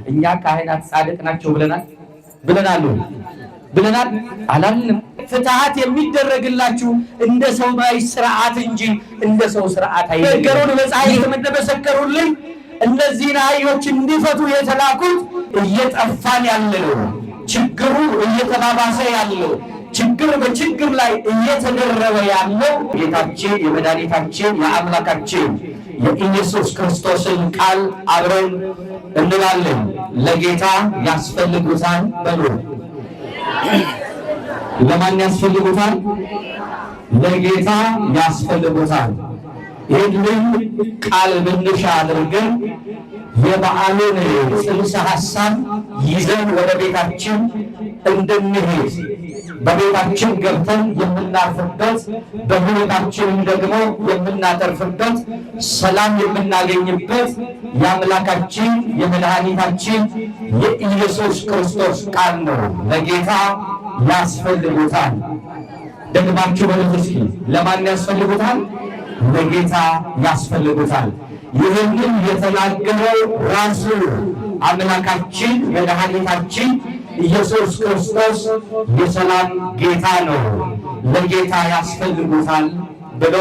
እኛ ካህናት ጻድቅ ናቸው ብለናል አላልንም። ፍትሃት የሚደረግላችሁ እንደ ሰው ስርዓት እንጂ እንደ ሰው ስርዓት አይደለም። ነገሩን መጻሕፍት እንደመሰከሩልኝ እነዚህን አህዮች እንዲፈቱ የተላኩት እየጠፋን ያለው ችግሩ እየተባባሰ ያለው ችግር በችግር ላይ እየተደረበ ያለው ጌታችን የመድኃኒታችን የአምላካችን የኢየሱስ ክርስቶስን ቃል አብረን እንላለን። ለጌታ ያስፈልጉታል በሉ። ለማን ያስፈልጉታል? ለጌታ ያስፈልጉታል። ይህንን ቃል መነሻ አድርገን የበዓሉን ጽንሰ ሐሳብ ይዘን ወደ ቤታችን እንድንሄድ በቤታችን ገብተን የምናርፍበት በሕይወታችንም ደግሞ የምናተርፍበት ሰላም የምናገኝበት የአምላካችን የመድኃኒታችን የኢየሱስ ክርስቶስ ቃል ነው። ለጌታ ያስፈልጉታል። ደግማችሁ በሉት እስኪ። ለማን ያስፈልጉታል? ለጌታ ያስፈልጉታል። ይህንን የተናገረው ራሱ አምላካችን መድኃኒታችን ኢየሱስ ክርስቶስ የሰላም ጌታ ነው። ለጌታ ያስፈልጉታል ብሎ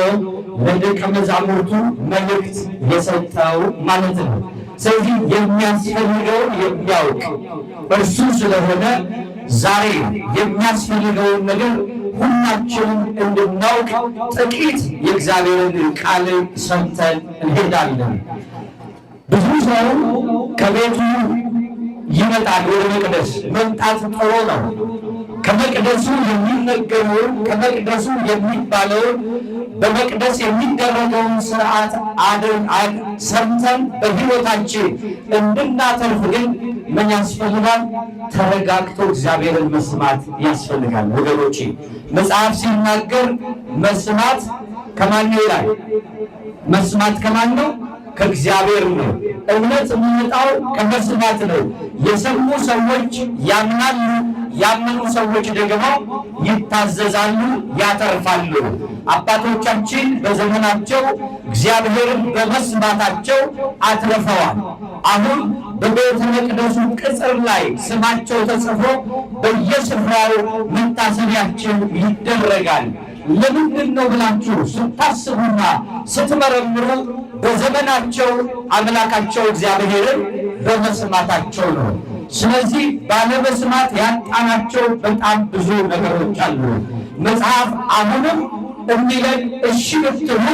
ለደቀ መዛሙርቱ መልእክት የሰጠው ማለት ነው። ስለዚህ የሚያስፈልገውን የሚያውቅ እርሱ ስለሆነ ዛሬ የሚያስፈልገውን ነገር ሁላችንም እንድናውቅ ጥቂት የእግዚአብሔርን ቃል ሰምተን እንሄዳለን። ብዙ ሰው ከቤቱ ይመጣል ወደ መቅደስ። መምጣት ጥሩ ነው። ከመቅደሱ የሚነገረውን ከመቅደሱ የሚባለውን በመቅደስ የሚደረገውን ስርዓት ሰምተን በሕይወታችን እንድናተርፍ ግን ምን ያስፈልጋል? ተረጋግቶ እግዚአብሔርን መስማት ያስፈልጋል። ወገኖቼ መጽሐፍ ሲናገር መስማት ከማን ነው ይላል? መስማት ከማን ነው? ከእግዚአብሔር ነው። እውነት የሚመጣው ከመስማት ነው። የሰሙ ሰዎች ያምናሉ፣ ያመኑ ሰዎች ደግሞ ይታዘዛሉ፣ ያተርፋሉ። አባቶቻችን በዘመናቸው እግዚአብሔርን በመስማታቸው አትርፈዋል። አሁን በቤተ መቅደሱ ቅጽር ላይ ስማቸው ተጽፎ በየስፍራው መታሰቢያችን ይደረጋል። ለምንድን ነው ብላችሁ ስታስቡና ስትመረምሩ በዘመናቸው አምላካቸው እግዚአብሔርን በመስማታቸው ነው። ስለዚህ ባለመስማት ያጣናቸው በጣም ብዙ ነገሮች አሉ። መጽሐፍ አሁንም እንዲለን እሺ ብትሉ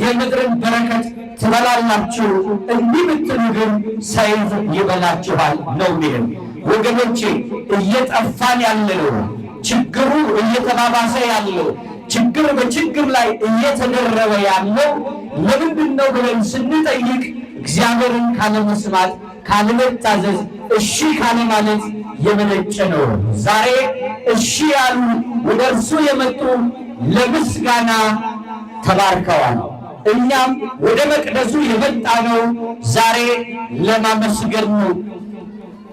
የምድርን በረከት ትበላላችሁ፣ እንዲህ ብትሉ ግን ሰይፍ ይበላችኋል ነው የሚለን። ወገኖቼ እየጠፋን ያለው ችግሩ እየተባባሰ ያለው ችግር በችግር ላይ እየተደረበ ያለው ለምንድን ነው ብለን ስንጠይቅ እግዚአብሔርን ካለመስማት ካለመታዘዝ እሺ ካለማለት የመነጨ ነው። ዛሬ እሺ ያሉ ወደ እርሱ የመጡ ለምስጋና ተባርከዋል። እኛም ወደ መቅደሱ የመጣ ነው ዛሬ ለማመስገን ነው።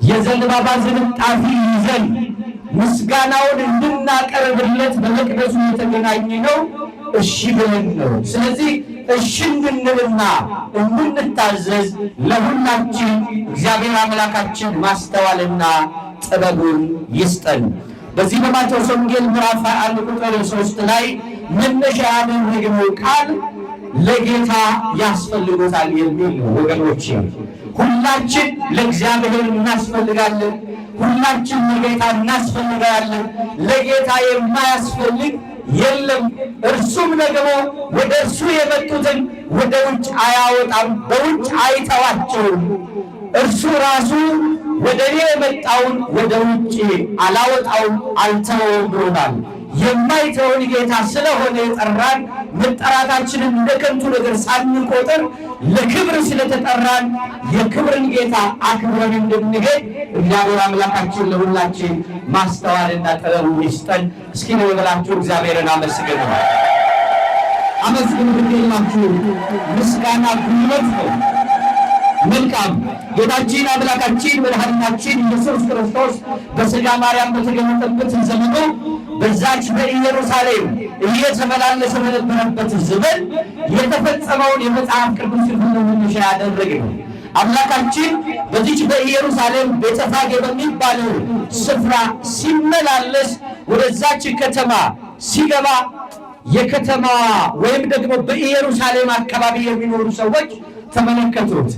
የዘንባባ ዝንጣፊ ይዘን ምስጋናውን እንድናቀርብለት በመቅደሱ የተገናኘ ነው እሺ ብለን ነው። ስለዚህ እሺ እንድንልና እንድንታዘዝ ለሁላችን እግዚአብሔር አምላካችን ማስተዋልና ጥበቡን ይስጠን። በዚህ በማቴዎስ ወንጌል ምዕራፍ 21 ቁጥር 3 ላይ መነሻ ያደረግነው ቃል ለጌታ ያስፈልጉታል የሚል ነው። ወገኖቼ ሁላችን ለእግዚአብሔር እናስፈልጋለን። ሁላችን ለጌታ እናስፈልጋለን። ለጌታ የማያስፈልግ የለም። እርሱም ደግሞ ወደ እርሱ የመጡትን ወደ ውጭ አያወጣም፣ በውጭ አይተዋቸውም። እርሱ ራሱ ወደ እኔ የመጣውን ወደ ውጭ አላወጣውም አልተወውም ብሎናል። የማይተውን ጌታ ስለሆነ የጠራን መጠራታችንን እንደ ከንቱ ነገር ሳንቆጥር ለክብር ስለተጠራን የክብርን ጌታ አክብረን እንድንሄድ እግዚአብሔር አምላካችን ለሁላችን ማስተዋልና ጥበብ ይስጠን። እስኪ ነው ብላችሁ እግዚአብሔርን አመስግኑ። አመስግኑ ብትላችሁ ምስጋና ጉልበት ነው። መልካም ጌታችን አምላካችን መድኃኒታችን ኢየሱስ ክርስቶስ በሥጋ ማርያም በተገለጠበት ዘመኑ በዛች በኢየሩሳሌም እየተመላለሰ በነበረበት ዘመን የተፈጸመውን የመጽሐፍ ቅዱስ መነሻ ያደረገ ነው። አምላካችን በዚች በኢየሩሳሌም ቤተፋጌ በሚባለው ስፍራ ሲመላለስ ወደዛች ከተማ ሲገባ የከተማዋ ወይም ደግሞ በኢየሩሳሌም አካባቢ የሚኖሩ ሰዎች ተመለከቱት።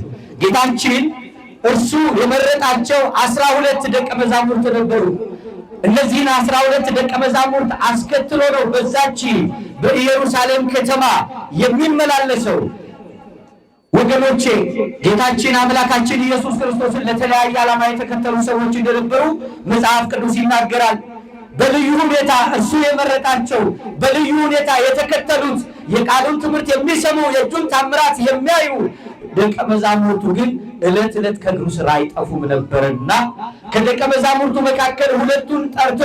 ጌታችን እርሱ የመረጣቸው 12 ደቀ መዛሙርት ነበሩ። እነዚህን 12 ደቀ መዛሙርት አስከትሎ ነው በዛች በኢየሩሳሌም ከተማ የሚመላለሰው። ወገኖቼ ጌታችን አምላካችን ኢየሱስ ክርስቶስን ለተለያየ ዓላማ የተከተሉ ሰዎች እንደነበሩ መጽሐፍ ቅዱስ ይናገራል። በልዩ ሁኔታ እርሱ የመረጣቸው በልዩ ሁኔታ የተከተሉት የቃሉን ትምህርት የሚሰሙ የእጁን ታምራት የሚያዩ ደቀ መዛሙርቱ ግን ዕለት ዕለት ከእግሩ ስር አይጠፉም ነበርና ከደቀ መዛሙርቱ መካከል ሁለቱን ጠርቶ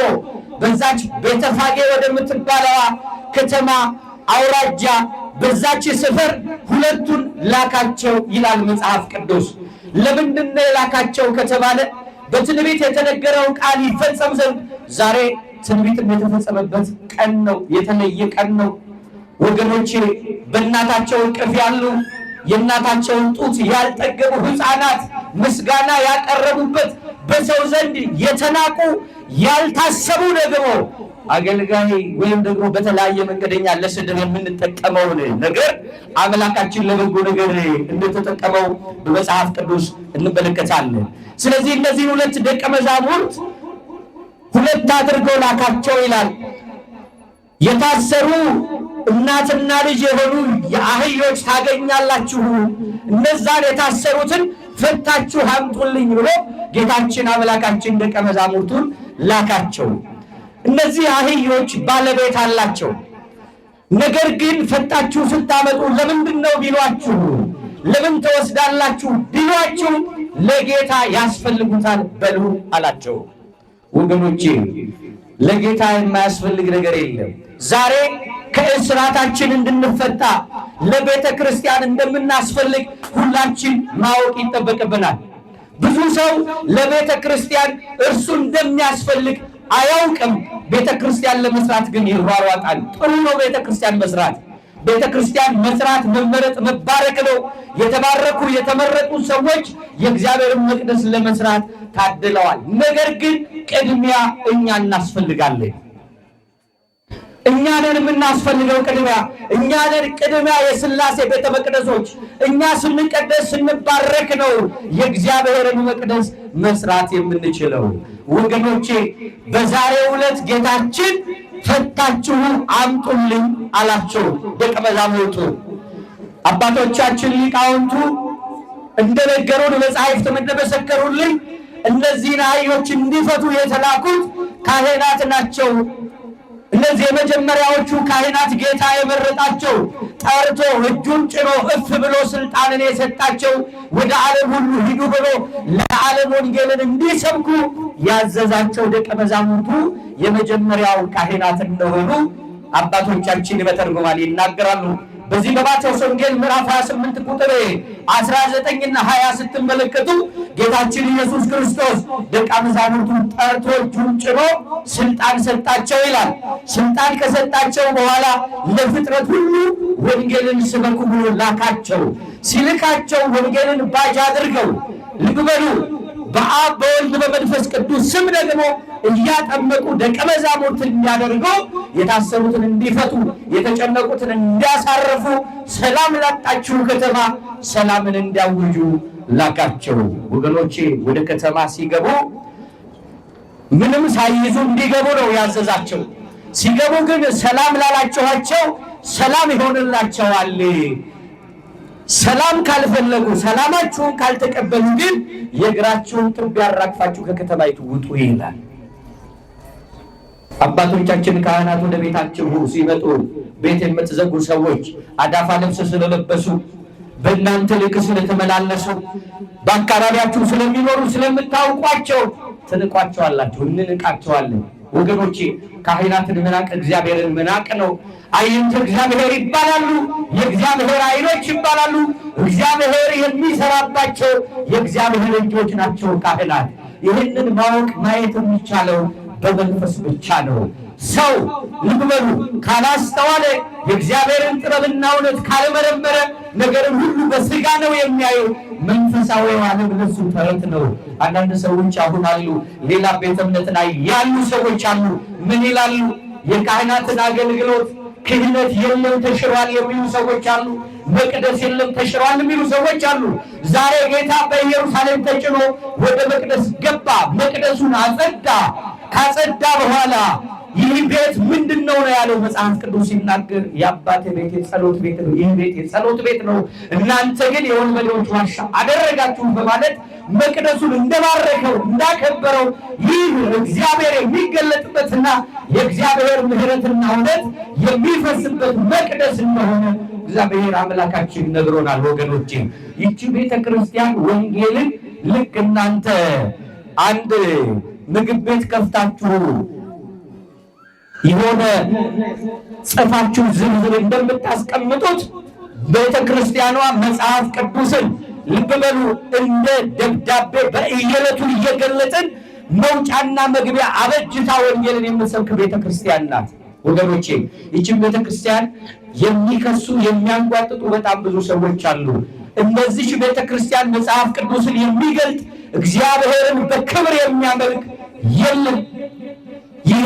በዛች ቤተፋጌ ወደምትባለዋ ከተማ አውራጃ በዛች ሰፈር ሁለቱን ላካቸው ይላል መጽሐፍ ቅዱስ። ለምንድን ነው የላካቸው ከተባለ በትንቢት የተነገረው ቃል ይፈጸም ዘንድ ዛሬ ትንቢትም የተፈጸመበት ቀን ነው፣ የተለየ ቀን ነው። ወገኖቼ በእናታቸው እቅፍ ያሉ የእናታቸውን ጡት ያልጠገቡ ሕፃናት ምስጋና ያቀረቡበት በሰው ዘንድ የተናቁ ያልታሰቡ ደግሞ አገልጋይ ወይም ደግሞ በተለያየ መንገደኛ ለስድብ የምንጠቀመውን ነገር አምላካችን ለበጎ ነገር እንደተጠቀመው በመጽሐፍ ቅዱስ እንመለከታለን። ስለዚህ እነዚህ ሁለት ደቀ መዛሙርት ሁለት አድርጎ ላካቸው ይላል። የታሰሩ እናትና ልጅ የሆኑ የአህዮች ታገኛላችሁ፣ እነዛን የታሰሩትን ፈታችሁ አምጡልኝ ብሎ ጌታችን አምላካችን ደቀ መዛሙርቱን ላካቸው። እነዚህ አህዮች ባለቤት አላቸው። ነገር ግን ፈታችሁ ስታመጡ ለምንድን ነው ቢሏችሁ፣ ለምን ተወስዳላችሁ ቢሏችሁ ለጌታ ያስፈልጉታል በሉ አላቸው። ወገኖቼ ለጌታ የማያስፈልግ ነገር የለም። ዛሬ ከእስራታችን እንድንፈታ ለቤተ ክርስቲያን እንደምናስፈልግ ሁላችን ማወቅ ይጠበቅብናል። ብዙ ሰው ለቤተ ክርስቲያን እርሱ እንደሚያስፈልግ አያውቅም። ቤተ ክርስቲያን ለመስራት ግን ይሯሯጣል። ጥሩ ነው ቤተ ክርስቲያን መስራት። ቤተ ክርስቲያን መስራት መመረጥ መባረክ ነው። የተባረኩ የተመረጡ ሰዎች የእግዚአብሔርን መቅደስ ለመስራት ታድለዋል። ነገር ግን ቅድሚያ እኛ እናስፈልጋለን። እኛ ነን የምናስፈልገው ቅድሚያ። እኛ ነን ቅድሚያ የሥላሴ ቤተ መቅደሶች። እኛ ስንቀደስ ስንባረክ ነው የእግዚአብሔርን መቅደስ መስራት የምንችለው። ወገኖቼ በዛሬው ዕለት ጌታችን ፈታችሁ አምጡልኝ አላቸው ደቀ መዛሙርቱ። አባቶቻችን ሊቃውንቱ እንደነገሩን መጻሕፍትም እንደመሰከሩልኝ እነዚህን አህዮች እንዲፈቱ የተላኩት ካህናት ናቸው። እነዚህ የመጀመሪያዎቹ ካህናት ጌታ የመረጣቸው ጠርቶ እጁን ጭኖ እፍ ብሎ ስልጣንን የሰጣቸው ወደ ዓለም ሁሉ ሂዱ ብሎ ለዓለም ወንጌልን እንዲሰብኩ ያዘዛቸው ደቀ መዛሙርቱ የመጀመሪያው ካህናት እንደሆኑ አባቶቻችን በተርጉማን ይናገራሉ። በዚህ በማቴዎስ ወንጌል ምዕራፍ 28 ቁጥር 19 እና 20 ስትመለከቱ ጌታችን ኢየሱስ ክርስቶስ ደቀ መዛሙርቱን ጠርቶ እጁን ጭኖ ስልጣን ሰጣቸው ይላል። ስልጣን ከሰጣቸው በኋላ ለፍጥረት ሁሉ ወንጌልን ስበኩ ብሎ ላካቸው። ሲልካቸው ወንጌልን ባጅ አድርገው ልብ በሉ በአብ በወልድ በመንፈስ ቅዱስ ስም ደግሞ እያጠመቁ ደቀ መዛሙርትን እንዲያደርገው የታሰሩትን እንዲፈቱ የተጨነቁትን እንዲያሳርፉ ሰላም ላጣችሁ ከተማ ሰላምን እንዲያውጁ ላካቸው። ወገኖቼ ወደ ከተማ ሲገቡ ምንም ሳይይዙ እንዲገቡ ነው ያዘዛቸው። ሲገቡ ግን ሰላም ላላችኋቸው ሰላም ይሆንላቸዋል። ሰላም ካልፈለጉ ሰላማችሁን ካልተቀበሉ ግን የእግራችሁን ጥብ ያራግፋችሁ ከከተማይቱ ውጡ ይላል። አባቶቻችን ካህናት ወደ ቤታችሁ ሲመጡ ቤት የምትዘጉ ሰዎች አዳፋ ልብስ ስለለበሱ በእናንተ ልክ ስለተመላለሱ በአካባቢያችሁ ስለሚኖሩ ስለምታውቋቸው ትንቋቸዋላችሁ፣ እንንቃቸዋለን። ወገኖቼ ካህናትን መናቅ እግዚአብሔርን መናቅ ነው። አይንተ እግዚአብሔር ይባላሉ፣ የእግዚአብሔር አይኖች ይባላሉ። እግዚአብሔር የሚሰራባቸው የእግዚአብሔር እጆች ናቸው ካህናት። ይህንን ማወቅ ማየት የሚቻለው በመንፈስ ብቻ ነው። ሰው ልብ በሉ ካላስተዋለ የእግዚአብሔርን ጥበብና እውነት ካልመረመረ ነገርን ሁሉ በሥጋ ነው የሚያዩ። መንፈሳዊ ዓለም ለሱ ተረት ነው። አንዳንድ ሰዎች አሁን አሉ፣ ሌላ ቤተ እምነት ላይ ያሉ ሰዎች አሉ። ምን ይላሉ? የካህናትን አገልግሎት ክህነት የለም ተሽሯል የሚሉ ሰዎች አሉ። መቅደስ የለም ተሽሯል የሚሉ ሰዎች አሉ። ዛሬ ጌታ በኢየሩሳሌም ተጭኖ ወደ መቅደስ ገባ። መቅደሱን አጸዳ። ካጸዳ በኋላ ይህ ቤት ምንድነው ነው ያለው መጽሐፍ ቅዱስ ሲናገር፣ የአባቴ ቤት የጸሎት ቤት ነው፣ ይህ ቤት የጸሎት ቤት ነው፣ እናንተ ግን የወንበዴዎች ዋሻ አደረጋችሁ በማለት መቅደሱን እንደባረከው እንዳከበረው፣ ይህ እግዚአብሔር የሚገለጥበትና የእግዚአብሔር ምሕረትና እውነት የሚፈስበት መቅደስ እንደሆነ እግዚአብሔር አምላካችን ነግሮናል። ወገኖቼ ይህች ቤተ ክርስቲያን ወንጌልን ልክ እናንተ አንድ ምግብ ቤት ከፍታችሁ የሆነ ጽፋችሁ ዝርዝር እንደምታስቀምጡት ቤተ ክርስቲያኗ መጽሐፍ ቅዱስን ልብ በሉ እንደ ደብዳቤ በየዕለቱ እየገለጥን መውጫና መግቢያ አበጅታ ወንጌልን የምትሰብክ ቤተ ክርስቲያን ናት። ወገኖቼ ይህችን ቤተ ክርስቲያን የሚከሱ የሚያንጓጥጡ በጣም ብዙ ሰዎች አሉ። እነዚህ ቤተ ክርስቲያን መጽሐፍ ቅዱስን የሚገልጥ እግዚአብሔርን በክብር የሚያመልክ የለም። ይሄ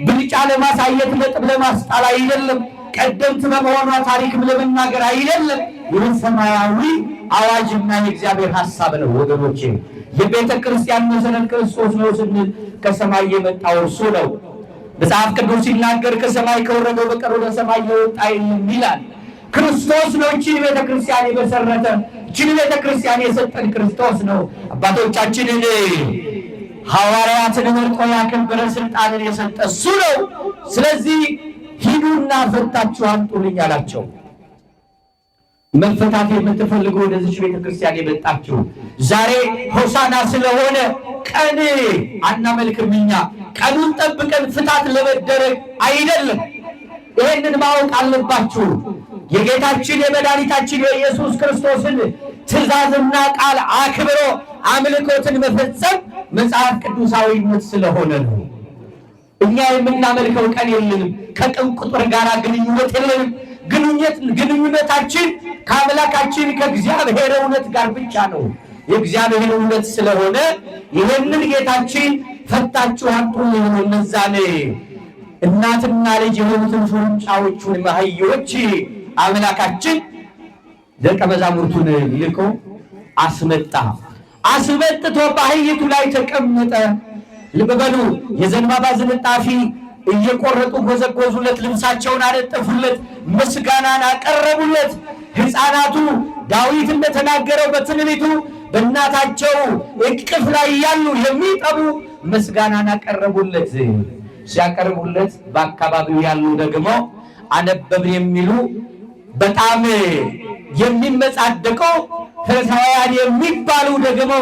ብልጫ ለማሳየት ነጥብ ለማስጣል አይደለም። ቀደምት በመሆኗ ታሪክም ለመናገር አይደለም። ይህ ሰማያዊ አዋጅና የእግዚአብሔር ሐሳብ ነው። ወገኖቼ የቤተ ክርስቲያን መሰረት ክርስቶስ ነው ስንል ከሰማይ የመጣው እርሱ ነው። መጽሐፍ ቅዱስ ሲናገር ከሰማይ ከወረደው በቀር ወደ ሰማይ የወጣ የለም ይላል። ክርስቶስ ነው እቺን ቤተ ክርስቲያን የመሰረተ፣ እቺን ቤተ ክርስቲያን የሰጠን ክርስቶስ ነው። አባቶቻችንን ሐዋርያትን መርጦ ያከበረ ስልጣንን የሰጠ እሱ ነው። ስለዚህ ሂዱና ፈታችሁ አምጡልኝ አላቸው። መፈታት የምትፈልጉ ወደዚህ ቤተ ክርስቲያን የመጣችሁ ዛሬ ሆሳና ስለሆነ ቀን አናመልክም። እኛ ቀኑን ጠብቀን ፍታት ለመደረግ አይደለም። ይሄንን ማወቅ አለባችሁ። የጌታችን የመድኃኒታችን የኢየሱስ ክርስቶስን ትእዛዝና ቃል አክብሮ አምልኮትን መፈጸም መጽሐፍ ቅዱሳዊነት ስለሆነ ነው። እኛ የምናመልከው ቀን የለንም። ከቀን ቁጥር ጋር ግንኙነት የለንም። ግንኙነታችን ከአምላካችን ከእግዚአብሔር እውነት ጋር ብቻ ነው። የእግዚአብሔር እውነት ስለሆነ ይህንን ጌታችን ፈታችሁ አምጡልኝ ብሎ እነዛን እናትና ልጅ የሆኑትን ሹንጫዎቹን መሃዮች አምላካችን ደቀ መዛሙርቱን ልኮ አስመጣ። አስመጥቶ በአህይቱ ላይ ተቀመጠ። ልብ በሉ፣ የዘንባባ ዝንጣፊ እየቆረጡ ጎዘጎዙለት፣ ልብሳቸውን አነጠፉለት፣ ምስጋናን አቀረቡለት። ሕፃናቱ ዳዊት እንደተናገረው በትንቢቱ በእናታቸው እቅፍ ላይ ያሉ የሚጠቡ ምስጋናን አቀረቡለት። ሲያቀርቡለት በአካባቢው ያሉ ደግሞ አነበብን የሚሉ በጣም የሚመጻደቀው ፈሪሳውያን የሚባሉ ደግሞ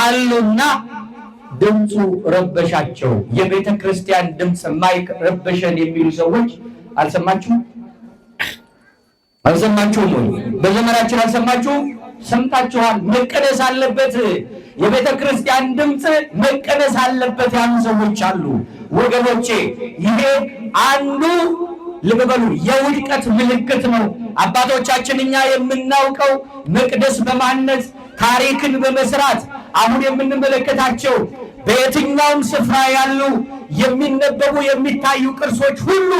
አሉና ድምፁ ረበሻቸው። የቤተ ክርስቲያን ድምፅ ማይክ ረበሸን የሚሉ ሰዎች አልሰማችሁም? አልሰማችሁም? በዘመናችን አልሰማችሁም? ሰምታችኋል። መቀነስ አለበት፣ የቤተ ክርስቲያን ድምፅ መቀነስ አለበት ያሉ ሰዎች አሉ። ወገኖቼ ይሄ አንዱ ልብ በሉ የውድቀት ምልክት ነው። አባቶቻችን እኛ የምናውቀው መቅደስ በማነጽ ታሪክን በመስራት አሁን የምንመለከታቸው በየትኛውም ስፍራ ያሉ የሚነበቡ የሚታዩ ቅርሶች ሁሉ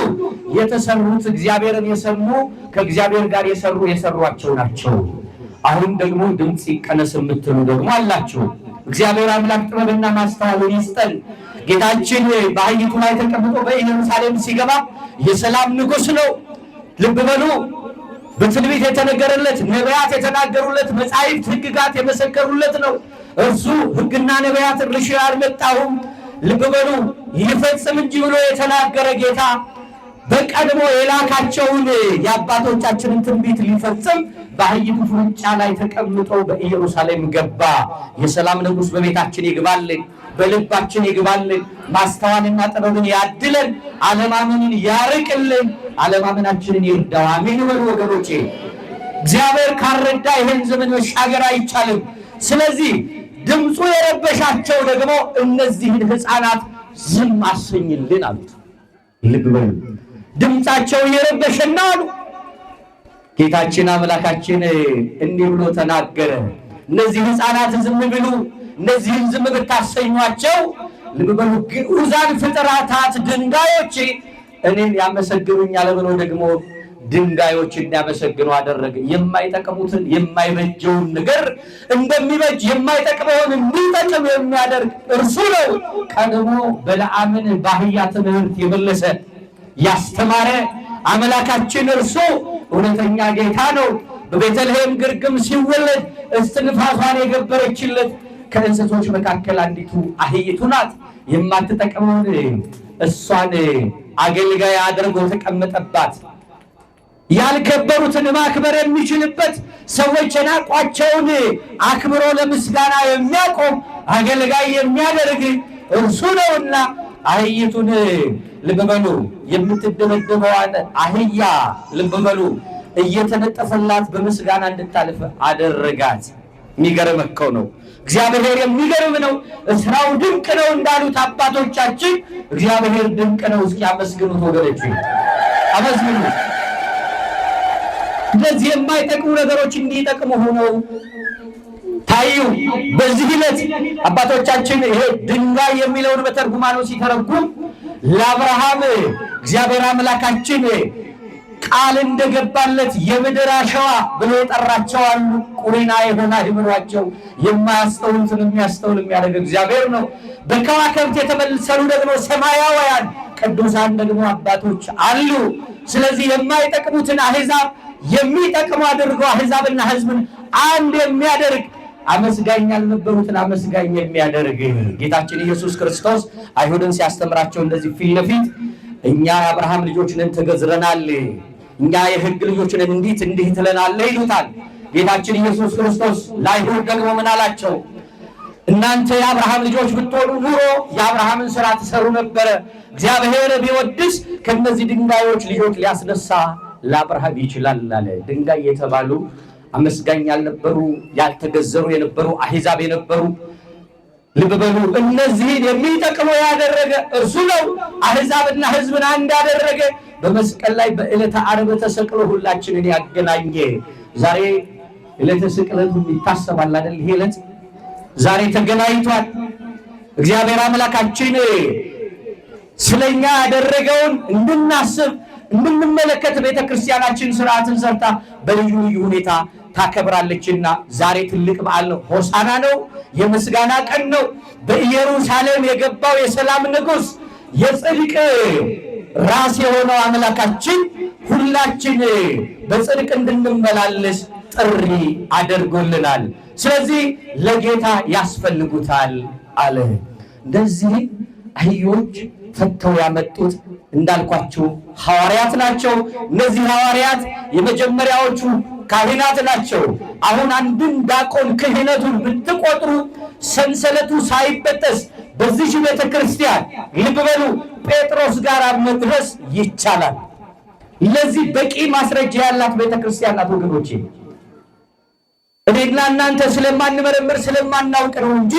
የተሰሩት እግዚአብሔርን የሰሙ ከእግዚአብሔር ጋር የሰሯቸው ናቸው። አሁን ደግሞ ድምፅ ይቀነስ የምትሉ ደግሞ አላችሁ። እግዚአብሔር አምላክ ጥበብና ማስተዋልን ይስጠን። ጌታችን በአህይቱ ላይ ተቀምጦ በኢየሩሳሌም ሲገባ የሰላም ንጉሥ ነው። ልብ በሉ፣ በትንቢት የተነገረለት ነቢያት የተናገሩለት መጻሕፍት ሕግጋት የመሰከሩለት ነው። እርሱ ሕግና ነቢያት ልሽ አልመጣሁም ልብ በሉ ይፈጽም እንጂ ብሎ የተናገረ ጌታ በቀድሞ የላካቸውን የአባቶቻችንን ትንቢት ሊፈጽም በአህይቱ ፍርንጫ ላይ ተቀምጦ በኢየሩሳሌም ገባ። የሰላም ንጉሥ በቤታችን ይግባልን፣ በልባችን ይግባልን፣ ማስተዋልና ጥበብን ያድለን፣ አለማመንን ያርቅልን፣ አለማመናችንን ይርዳው። አሜን በሉ ወገኖቼ። እግዚአብሔር ካረዳ ይህን ዘመን መሻገር አይቻልም። ስለዚህ ድምፁ የረበሻቸው ደግሞ እነዚህን ሕፃናት ዝም አሰኝልን አሉት። ልብ በሉ፣ ድምፃቸው የረበሸና አሉ። ጌታችን አምላካችን እንዲህ ብሎ ተናገረ። እነዚህ ሕፃናት ዝም ብሉ፣ እነዚህን ዝም ብታሰኟቸው ልብ በሉ ግዑዛን ፍጥረታት ድንጋዮች እኔን ያመሰግኑኛል ብሎ ደግሞ ድንጋዮች እንዲያመሰግኑ አደረገ። የማይጠቅሙትን የማይበጀውን ነገር እንደሚበጅ የማይጠቅመውን እንዲጠቅም የሚያደርግ እርሱ ነው። ቀድሞ በለዓምን በአህያ ትምህርት የመለሰ ያስተማረ አምላካችን እርሱ እውነተኛ ጌታ ነው። በቤተልሔም ግርግም ሲወለድ እስትንፋሷን የገበረችለት ከእንስሶች መካከል አንዲቱ አህይቱ ናት። የማትጠቅመውን እሷን አገልጋይ አድርጎ ተቀመጠባት። ያልከበሩትን ማክበር የሚችልበት ሰዎች የናቋቸውን አክብሮ ለምስጋና የሚያቆም አገልጋይ የሚያደርግ እርሱ ነውና አህይቱን ልብ በሉ የምትደበደበዋን አህያ ልብ በሉ እየተነጠፈላት በምስጋና እንድታልፍ አደረጋት። የሚገርም እኮ ነው እግዚአብሔር፣ የሚገርም ነው። ስራው ድንቅ ነው እንዳሉት አባቶቻችን እግዚአብሔር ድንቅ ነው። እስኪ አመስግኑት ወገኖች፣ አመስግኑት። እንደዚህ የማይጠቅሙ ነገሮች እንዲጠቅሙ ሆነው ታዩ። በዚህ ዕለት አባቶቻችን ይሄ ድንጋይ የሚለውን በተርጉማኖ ሲተረጉም ለአብርሃም እግዚአብሔር አምላካችን ቃል እንደገባለት የምድር አሸዋ ብሎ የጠራቸው አሉ። ቁሪና የሆነ አይምሯቸው የማያስተውሉትን የሚያስተውል የሚያደርግ እግዚአብሔር ነው። በከዋክብት የተመሰሉ ደግሞ ሰማያውያን ቅዱሳን ደግሞ አባቶች አሉ። ስለዚህ የማይጠቅሙትን አሕዛብ የሚጠቅሙ አድርገው አሕዛብና ሕዝብን አንድ የሚያደርግ አመስጋኝ ያልነበሩትን አመስጋኝ የሚያደርግ ጌታችን ኢየሱስ ክርስቶስ አይሁድን ሲያስተምራቸው እንደዚህ ፊት ለፊት እኛ የአብርሃም ልጆች ነን ተገዝረናል፣ እኛ የሕግ ልጆች ነን እንዲህ ትለናለህ ይሉታል። ጌታችን ኢየሱስ ክርስቶስ ለአይሁድ ደግሞ ምን አላቸው? እናንተ የአብርሃም ልጆች ብትሆኑ ኑሮ የአብርሃምን ሥራ ትሰሩ ነበረ። እግዚአብሔር ቢወድስ ከእነዚህ ድንጋዮች ልጆች ሊያስነሳ ለአብርሃም ይችላል አለ። ድንጋይ የተባሉ አመስጋኝ ያልነበሩ ያልተገዘሩ የነበሩ አሕዛብ የነበሩ ልብ በሉ እነዚህን የሚጠቅሙ ያደረገ እርሱ ነው። አሕዛብና ሕዝብን አንድ ያደረገ በመስቀል ላይ በዕለተ ዓርብ ተሰቅሎ ሁላችንን ያገናኘ። ዛሬ ዕለተ ስቅለቱ ይታሰባል አይደል? ይሄ ዕለት ዛሬ ተገናኝቷል። እግዚአብሔር አምላካችን ስለኛ ያደረገውን እንድናስብ እንድንመለከት ቤተክርስቲያናችን ስርዓትን ሰርታ በልዩ ልዩ ሁኔታ ታከብራለችና ዛሬ ትልቅ በዓል ነው። ሆሳና ነው፣ የምስጋና ቀን ነው። በኢየሩሳሌም የገባው የሰላም ንጉሥ የጽድቅ ራስ የሆነው አምላካችን ሁላችን በጽድቅ እንድንመላለስ ጥሪ አድርጎልናል። ስለዚህ ለጌታ ያስፈልጉታል አለ። እንደዚህ አህዮች ፈተው ያመጡት እንዳልኳችሁ ሐዋርያት ናቸው። እነዚህ ሐዋርያት የመጀመሪያዎቹ ካህናት ናቸው። አሁን አንድን ዲያቆን ክህነቱን ብትቆጥሩ ሰንሰለቱ ሳይበጠስ በዚህ ቤተ ክርስቲያን ልብ በሉ ጴጥሮስ ጋር መድረስ ይቻላል። ለዚህ በቂ ማስረጃ ያላት ቤተ ክርስቲያን ናት ወገኖቼ። እኔና እናንተ ስለማንመረምር ስለማናውቅ ነው እንጂ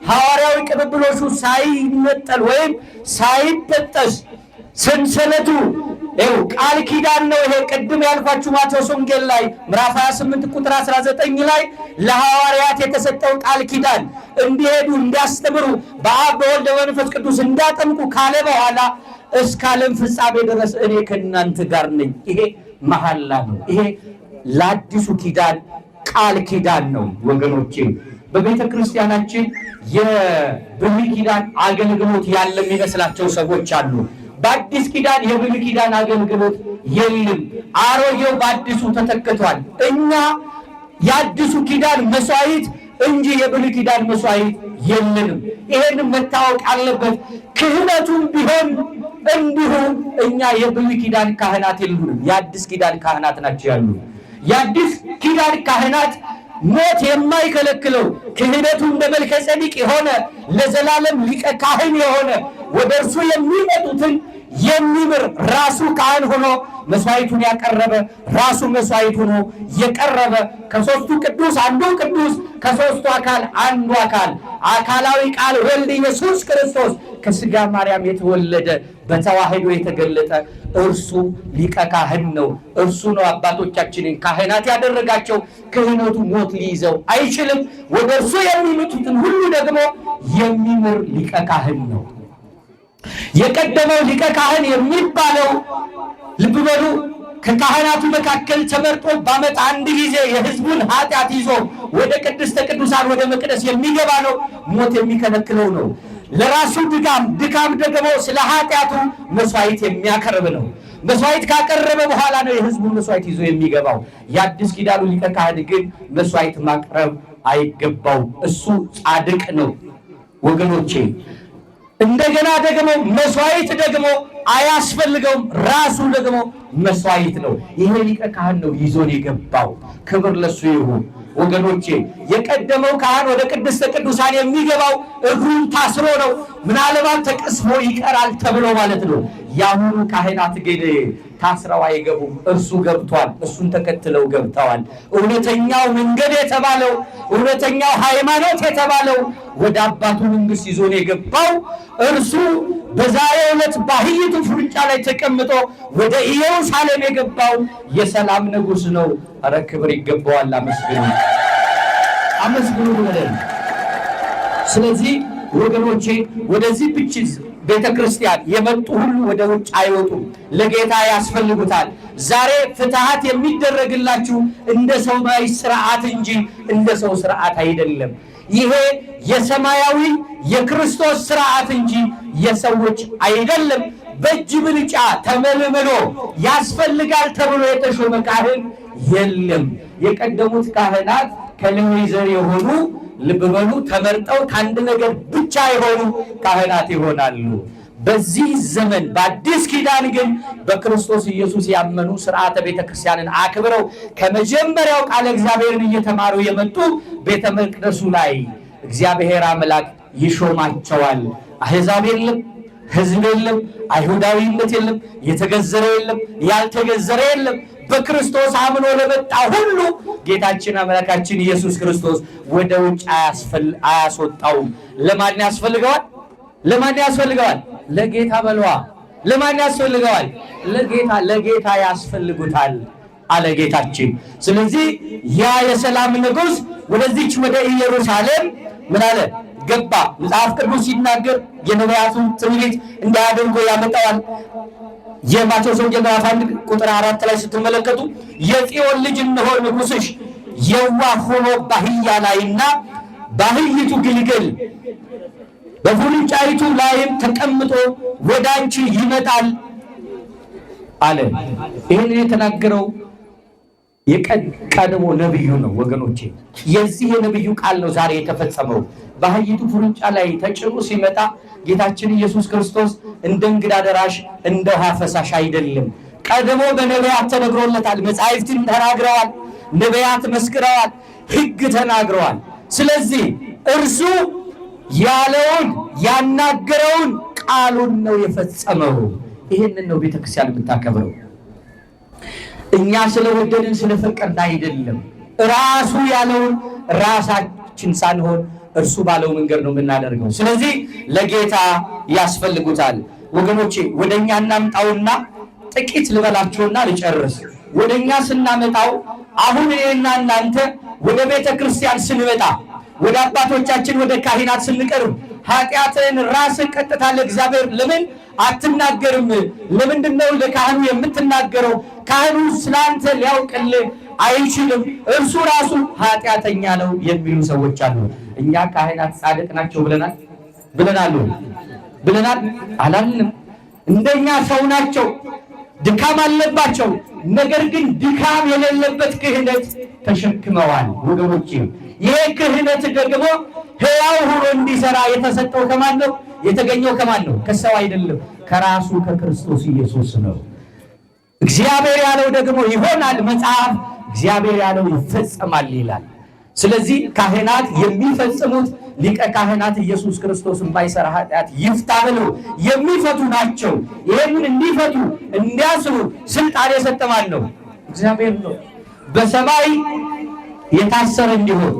ሐዋርያዊ ቅብብሎሹ ሳይነጠል ወይም ሳይበጠስ ሰንሰለቱ ቃል ኪዳን ነው። ይሄ ቅድም ያልኳችሁ ማቴዎስ ወንጌል ላይ ምዕራፍ 28 ቁጥር 19 ላይ ለሐዋርያት የተሰጠው ቃል ኪዳን እንዲሄዱ እንዲያስተምሩ በአብ በወልድ በመንፈስ ቅዱስ እንዳጠምቁ ካለ በኋላ እስከ ዓለም ፍጻሜ ድረስ እኔ ከእናንተ ጋር ነኝ። ይሄ መሐላ ነው። ይሄ ለአዲሱ ኪዳን ቃል ኪዳን ነው ወገኖቼ። በቤተ ክርስቲያናችን የብሉይ ኪዳን አገልግሎት ያለ የሚመስላቸው ሰዎች አሉ። በአዲስ ኪዳን የብሉይ ኪዳን አገልግሎት የለም። አሮጌው በአዲሱ ተተክቷል። እኛ የአዲሱ ኪዳን መስዋዕት እንጂ የብሉይ ኪዳን መስዋዕት የለንም። ይሄን መታወቅ አለበት። ክህነቱም ቢሆን እንዲሁ እኛ የብሉይ ኪዳን ካህናት የሉንም። የአዲስ ኪዳን ካህናት ናቸው ያሉ። የአዲስ ኪዳን ካህናት ሞት የማይከለክለው ክህነቱ እንደ መልከ ጼዴቅ የሆነ ለዘላለም ሊቀ ካህን የሆነ ወደ እርሱ የሚመጡትን የሚምር ራሱ ካህን ሆኖ መስዋዕቱን ያቀረበ ራሱ መስዋዕት ሆኖ የቀረበ ከሦስቱ ቅዱስ አንዱ ቅዱስ ከሦስቱ አካል አንዱ አካል አካላዊ ቃል ወልድ ኢየሱስ ክርስቶስ ከሥጋ ማርያም የተወለደ በተዋህዶ የተገለጠ እርሱ ሊቀ ካህን ነው። እርሱ ነው አባቶቻችንን ካህናት ያደረጋቸው። ክህነቱ ሞት ሊይዘው አይችልም። ወደ እርሱ የሚመጡትን ሁሉ ደግሞ የሚምር ሊቀ ካህን ነው። የቀደመው ሊቀ ካህን የሚባለው ልብ በሉ ከካህናቱ መካከል ተመርጦ በዓመት አንድ ጊዜ የሕዝቡን ኃጢአት ይዞ ወደ ቅድስተ ቅዱሳን ወደ መቅደስ የሚገባ ነው። ሞት የሚከለክለው ነው። ለራሱ ድካም ደግሞ ስለ ኃጢአቱ መስዋዕት የሚያቀርብ ነው። መስዋዕት ካቀረበ በኋላ ነው የሕዝቡን መስዋዕት ይዞ የሚገባው። የአዲስ ኪዳኑ ሊቀ ካህን ግን መስዋዕት ማቅረብ አይገባው። እሱ ጻድቅ ነው ወገኖቼ። እንደገና ደግሞ መስዋዕት ደግሞ አያስፈልገውም። ራሱ ደግሞ መስዋዕት ነው። ይሄ ሊቀ ካህን ነው ይዞን የገባው። ክብር ለሱ ይሁን ወገኖቼ። የቀደመው ካህን ወደ ቅድስተ ቅዱሳን የሚገባው እግሩን ታስሮ ነው። ምናልባት ተቀስፎ ይቀራል ተብሎ ማለት ነው። የአሁኑ ካህናት ግን ታስረው አይገቡም። እርሱ ገብቷል። እሱን ተከትለው ገብተዋል። እውነተኛው መንገድ የተባለው እውነተኛው ሃይማኖት የተባለው ወደ አባቱ መንግሥት ይዞን የገባው እርሱ በዛሬው ዕለት በአህይቱ ፍርጫ ላይ ተቀምጦ ወደ ኢየሩሳሌም የገባው የሰላም ንጉሥ ነው። ኧረ ክብር ይገባዋል። አመስግኑ ብለን። ስለዚህ ወገኖቼ ወደዚህ ብችት ቤተ ክርስቲያን የመጡ ሁሉ ወደ ውጭ አይወጡም። ለጌታ ያስፈልጉታል። ዛሬ ፍትሐት የሚደረግላችሁ እንደ ሰማያዊ ስርዓት እንጂ እንደ ሰው ስርዓት አይደለም። ይሄ የሰማያዊ የክርስቶስ ስርዓት እንጂ የሰዎች አይደለም። በእጅ ብልጫ ተመልምሎ ያስፈልጋል ተብሎ የተሾመ ካህን የለም። የቀደሙት ካህናት ከሌዊ ዘር የሆኑ ልብ በሉ ተመርጠው ከአንድ ነገር ብቻ የሆኑ ካህናት ይሆናሉ። በዚህ ዘመን በአዲስ ኪዳን ግን በክርስቶስ ኢየሱስ ያመኑ ሥርዓተ ቤተ ክርስቲያንን አክብረው ከመጀመሪያው ቃለ እግዚአብሔርን እየተማሩ የመጡ ቤተ መቅደሱ ላይ እግዚአብሔር አምላክ ይሾማቸዋል። አሕዛብ የለም፣ ሕዝብ የለም፣ አይሁዳዊነት የለም፣ የተገዘረ የለም፣ ያልተገዘረ የለም። በክርስቶስ አምኖ ለመጣ ሁሉ ጌታችን አምላካችን ኢየሱስ ክርስቶስ ወደ ውጭ አያስወጣውም። ለማን ያስፈልገዋል? ለማን ያስፈልገዋል? ለጌታ በለዋ። ለማን ያስፈልገዋል? ለጌታ ያስፈልጉታል አለ ጌታችን። ስለዚህ ያ የሰላም ንጉሥ ወደዚች ወደ ኢየሩሳሌም ምን አለ? ገባ። መጽሐፍ ቅዱስ ሲናገር የነቢያቱን ትንቢት እንዳያደርጎ ያመጣዋል። የማቴዎስ ወንጌል ምዕራፍ 1 ቁጥር 4 ላይ ስትመለከቱ የጽዮን ልጅ እነሆ ንጉሥሽ የዋህ ሆኖ በአህያ ላይና በአህይቱ ግልገል በውርንጫይቱ ላይም ተቀምጦ ወደ አንቺ ይመጣል አለ። ይህን የተናገረው የቀድሞ ነብዩ ነው ወገኖቼ። የዚህ የነብዩ ቃል ነው ዛሬ የተፈጸመው። በአህይቱ ውርንጫ ላይ ተጭኖ ሲመጣ ጌታችን ኢየሱስ ክርስቶስ እንደ እንግዳ ደራሽ እንደ ውሃ ፈሳሽ አይደለም። ቀድሞ በነቢያት ተነግሮለታል። መጻሕፍትን ተናግረዋል፣ ነቢያት መስክረዋል፣ ሕግ ተናግረዋል። ስለዚህ እርሱ ያለውን ያናገረውን ቃሉን ነው የፈጸመው። ይህንን ነው ቤተክርስቲያን የምታከብረው። እኛ ስለወደድን ስለፈቀድን አይደለም። ራሱ ያለውን ራሳችን ሳንሆን እርሱ ባለው መንገድ ነው የምናደርገው። ስለዚህ ለጌታ ያስፈልጉታል ወገኖቼ። ወደኛ እናምጣውና ጥቂት ልበላችሁና ልጨርስ። ወደኛ ስናመጣው አሁን እኔና እናንተ ወደ ቤተ ክርስቲያን ስንመጣ፣ ወደ አባቶቻችን ወደ ካህናት ስንቀርብ ኃጢአትን ራስን ቀጥታ ለእግዚአብሔር ለምን አትናገርም? ለምንድነው ለካህኑ የምትናገረው? ካህኑ ስላንተ ሊያውቅልህ አይችልም፣ እርሱ ራሱ ኃጢአተኛ ነው የሚሉ ሰዎች አሉ። እኛ ካህናት ጻድቅ ናቸው ብለናል አላልንም። እንደኛ ሰው ናቸው፣ ድካም አለባቸው። ነገር ግን ድካም የሌለበት ክህነት ተሸክመዋል ወገኖቼ። ይሄ ክህነት ደግሞ ሕያው ሆኖ እንዲሰራ የተሰጠው ከማን ነው? የተገኘው ከማን ነው? ከሰው አይደለም፣ ከራሱ ከክርስቶስ ኢየሱስ ነው። እግዚአብሔር ያለው ደግሞ ይሆናል። መጽሐፍ እግዚአብሔር ያለው ይፈጸማል ይላል። ስለዚህ ካህናት የሚፈጽሙት ሊቀ ካህናት ኢየሱስ ክርስቶስ የማይሰራ ኃጢአት ይፍታ ብለው የሚፈቱ ናቸው። ይህንን እንዲፈቱ እንዲያስሩ ስልጣን የሰጠ ማን ነው? እግዚአብሔር ነው። በሰማይ የታሰረ እንዲሆን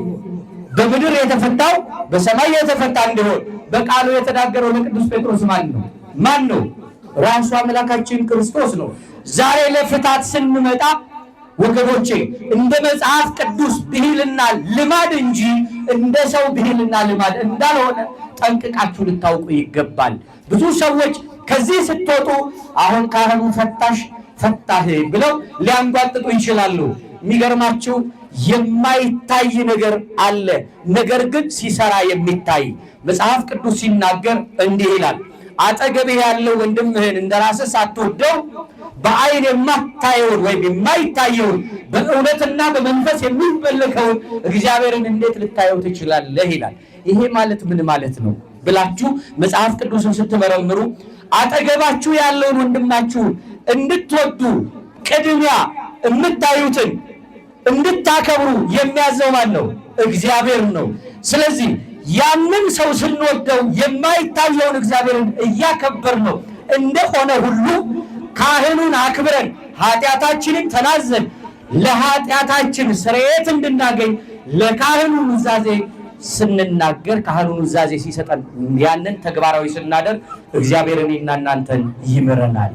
በምድር የተፈታው በሰማይ የተፈታ እንዲሆን በቃሉ የተናገረው ለቅዱስ ጴጥሮስ ማን ነው? ራሱ አምላካችን ክርስቶስ ነው። ዛሬ ለፍታት ስንመጣ ወገኖቼ እንደ መጽሐፍ ቅዱስ ብሂልና ልማድ እንጂ እንደ ሰው ብሂልና ልማድ እንዳልሆነ ጠንቅቃችሁ ልታውቁ ይገባል። ብዙ ሰዎች ከዚህ ስትወጡ አሁን ካህኑ ፈታህ ብለው ሊያንጓጥጡ ይችላሉ። የሚገርማችሁ የማይታይ ነገር አለ፣ ነገር ግን ሲሰራ የሚታይ መጽሐፍ ቅዱስ ሲናገር እንዲህ ይላል፣ አጠገብህ ያለው ወንድምህን እንደራስህ ሳትወደው በአይን የማታየውን ወይም የማይታየውን በእውነትና በመንፈስ የሚመለከውን እግዚአብሔርን እንዴት ልታየው ትችላለህ ይላል። ይሄ ማለት ምን ማለት ነው ብላችሁ መጽሐፍ ቅዱስን ስትመረምሩ አጠገባችሁ ያለውን ወንድማችሁን እንድትወዱ ቅድሚያ የምታዩትን እንድታከብሩ የሚያዘው ማን ነው? እግዚአብሔር ነው። ስለዚህ ያንን ሰው ስንወደው የማይታየውን እግዚአብሔርን እያከበር ነው እንደሆነ ሁሉ ካህኑን አክብረን ኃጢአታችንን ተናዘን ለኃጢአታችን ስርየት እንድናገኝ ለካህኑ ኑዛዜ ስንናገር ካህኑ ኑዛዜ ሲሰጠን ያንን ተግባራዊ ስናደርግ እግዚአብሔርን እና እናንተን ይምረናል።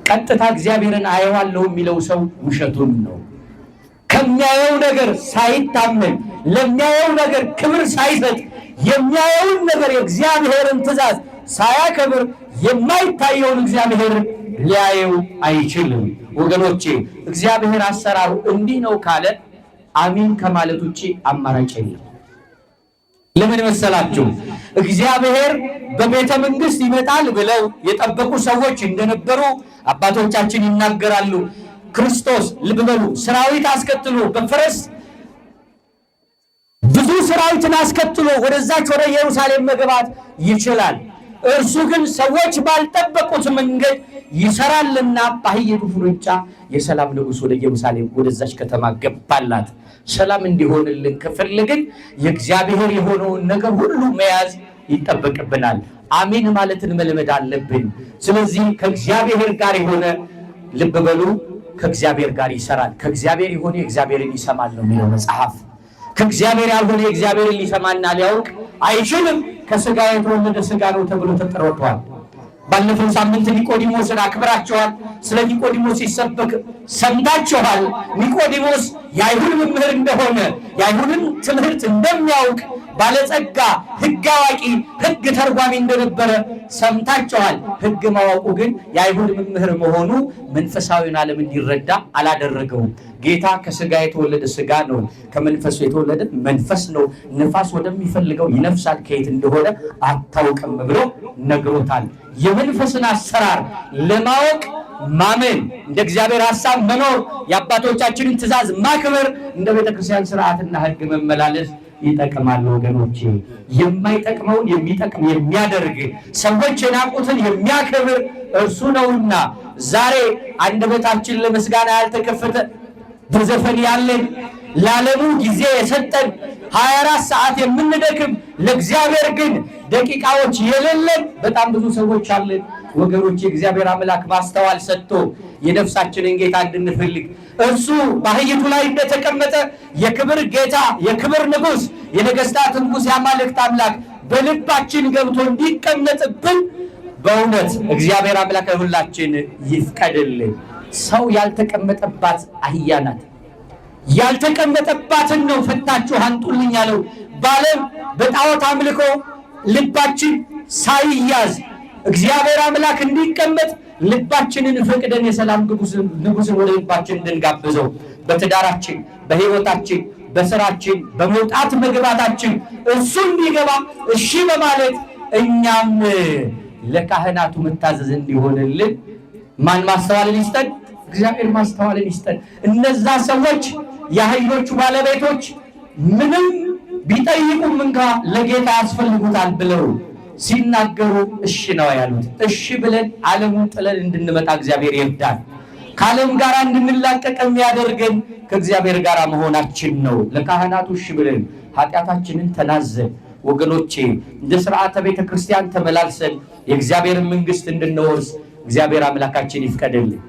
ቀጥታ እግዚአብሔርን አየዋለሁ የሚለው ሰው ውሸቱን ነው። ከሚያየው ነገር ሳይታመን ለሚያየው ነገር ክብር ሳይሰጥ የሚያየውን ነገር የእግዚአብሔርን ትእዛዝ ሳያከብር የማይታየውን እግዚአብሔርን ሊያየው አይችልም። ወገኖቼ እግዚአብሔር አሰራሩ እንዲህ ነው ካለ አሚን ከማለት ውጪ አማራጭ የለም። ለምን መሰላችሁ? እግዚአብሔር በቤተ መንግስት ይመጣል ብለው የጠበቁ ሰዎች እንደነበሩ አባቶቻችን ይናገራሉ። ክርስቶስ ልብ በሉ ሰራዊት አስከትሎ በፈረስ ብዙ ሰራዊትን አስከትሎ ወደዛች ወደ ኢየሩሳሌም መግባት ይችላል። እርሱ ግን ሰዎች ባልጠበቁት መንገድ ይሰራልና በአህያይቱ ፍሩጫ የሰላም ንጉሥ ወደ ኢየሩሳሌም ወደዛች ከተማ ገባላት። ሰላም እንዲሆንልን ከፈለግን የእግዚአብሔር የሆነውን ነገር ሁሉ መያዝ ይጠበቅብናል። አሜን ማለትን መልመድ አለብን። ስለዚህ ከእግዚአብሔር ጋር የሆነ ልብ በሉ ከእግዚአብሔር ጋር ይሰራል። ከእግዚአብሔር የሆነ እግዚአብሔርን ይሰማል ነው የሚለው መጽሐፍ። ከእግዚአብሔር ያልሆነ እግዚአብሔርን ሊሰማና ሊያውቅ አይችልም። ከሥጋ የተወለደ ሥጋ ነው ተብሎ ተጠርቷል። ባለፈው ሳምንት ኒቆዲሞስን አክብራቸዋል። ስለ ኒቆዲሞስ ሲሰበክ ሰምታችኋል። ኒቆዲሞስ የአይሁድ መምህር እንደሆነ የአይሁድን ትምህርት እንደሚያውቅ ባለጸጋ ሕግ አዋቂ ሕግ ተርጓሚ እንደነበረ ሰምታችኋል። ሕግ ማወቁ ግን የአይሁድ መምህር መሆኑ መንፈሳዊውን ዓለም እንዲረዳ አላደረገውም። ጌታ ከሥጋ የተወለደ ሥጋ ነው፣ ከመንፈሱ የተወለደ መንፈስ ነው። ነፋስ ወደሚፈልገው ይነፍሳል፣ ከየት እንደሆነ አታውቅም ብሎ ነግሮታል። የመንፈስን አሰራር ለማወቅ ማመን፣ እንደ እግዚአብሔር ሐሳብ መኖር፣ የአባቶቻችንን ትእዛዝ ማክበር፣ እንደ ቤተክርስቲያን ስርዓትና ሕግ መመላለስ ይጠቅማል። ወገኖቼ የማይጠቅመውን የሚጠቅም የሚያደርግ ሰዎች የናቁትን የሚያከብር እርሱ ነውና ዛሬ አንደበታችን ለምስጋና ያልተከፈተ በዘፈን ያለን ለዓለሙ ጊዜ የሰጠን 24 ሰዓት የምንደክም ለእግዚአብሔር ግን ደቂቃዎች የሌለን በጣም ብዙ ሰዎች አለን። ወገኖች የእግዚአብሔር አምላክ ማስተዋል ሰጥቶ የነፍሳችንን ጌታ እንድንፈልግ እርሱ በአህይቱ ላይ እንደተቀመጠ የክብር ጌታ የክብር ንጉሥ የነገሥታት ንጉሥ የአማልክት አምላክ በልባችን ገብቶ እንዲቀመጥብን በእውነት እግዚአብሔር አምላክ ሁላችን ይፍቀድልን። ሰው ያልተቀመጠባት አህያ ናት። ያልተቀመጠባትን ነው ፈታችሁ አንጡልኝ ያለው። ባለም በጣዖት አምልኮ ልባችን ሳይያዝ እግዚአብሔር አምላክ እንዲቀመጥ ልባችንን ፈቅደን የሰላም ንጉሥን ወደ ልባችን እንድንጋብዘው በትዳራችን፣ በሕይወታችን፣ በስራችን፣ በመውጣት መግባታችን እሱ እንዲገባ እሺ በማለት እኛም ለካህናቱ መታዘዝ እንዲሆንልን ማን ማስተዋልን ይስጠን? እግዚአብሔር ማስተዋልን ይስጠን። እነዛ ሰዎች የአህዮቹ ባለቤቶች ምንም ቢጠይቁም እንኳ ለጌታ ያስፈልጉታል ብለው ሲናገሩ እሺ ነው ያሉት። እሺ ብለን ዓለሙን ጥለን እንድንመጣ እግዚአብሔር ይርዳል። ከዓለም ጋር እንድንላቀቅ የሚያደርገን ከእግዚአብሔር ጋር መሆናችን ነው። ለካህናቱ እሺ ብለን ኃጢአታችንን ተናዘን ወገኖቼ እንደ ሥርዓተ ቤተ ክርስቲያን ተመላልሰን የእግዚአብሔርን መንግሥት እንድንወርስ እግዚአብሔር አምላካችን ይፍቀድልን።